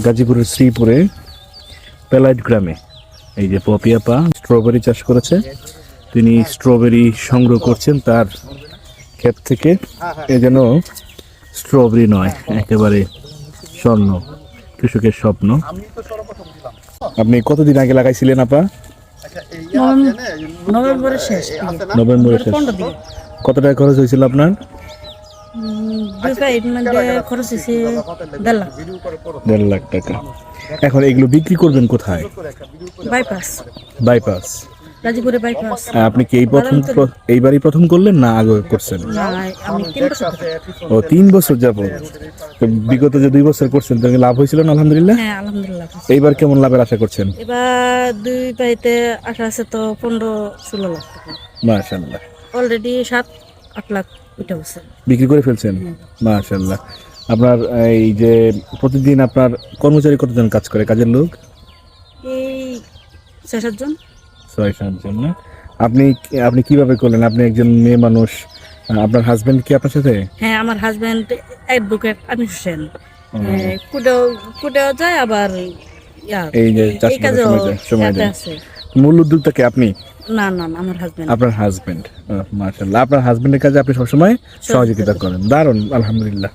গাজীপুরের শ্রীপুরে পেলাইট গ্রামে এই যে পপি আপা স্ট্রবেরি চাষ করেছে। তিনি স্ট্রবেরি সংগ্রহ করছেন তার ক্ষেত থেকে। এ যেন স্ট্রবেরি নয়, একেবারে স্বর্ণ, কৃষকের স্বপ্ন। আপনি কতদিন আগে লাগাইছিলেন আপা? নভেম্বরের শেষ। কত টাকা খরচ হয়েছিল আপনার? খরচ হয়েছে 1.5 লাখ। 1.5 লাখ টাকা। এখন এগুলো বিক্রি করবেন কোথায়? বাইপাস গাজীপুরে বাইপাস। আপনি কি এইবারই প্রথম করলেন না আগে করছেন? আমি 3 বছর। ও 3 বছর যাবত। বিগত যে 2 বছর করছেন তাহলে লাভ হয়েছিল না? আলহামদুলিল্লাহ। হ্যাঁ, আলহামদুলিল্লাহ। এইবার কেমন লাভের আশা করছেন? এবার 2 পাইতে আশা আছে তো 15-16 লাখ টাকা। মাশাআল্লাহ। অলরেডি 7-8 লাখ উঠে গেছে। বিক্রি করে ফেলছেন? মাশাআল্লাহ। আপনার এই যে প্রতিদিন আপনার কর্মচারী কতজন কাজ করে, কাজের লোক? এই 6-7 জন। 6-7 জন না? আপনি কিভাবে করলেন? আপনি একজন মেয়ে মানুষ, আপনার হাজবেন্ড কি আপনার সাথে? হ্যাঁ, আমার হাজবেন্ড অ্যাডভোকেট আমির হোসেন। কুটেও যায় আবার এই যে চাষবাসের সময় দেয়। মূল উদ্যোক্তা কি আপনি? না, আমার হাজবেন্ড। আপনার হাজবেন্ড। মাশাআল্লাহ। আপনার হাজবেন্ডের কাজে আপনি সবসময় সহযোগিতা করেন। দারুণ, আলহামদুলিল্লাহ।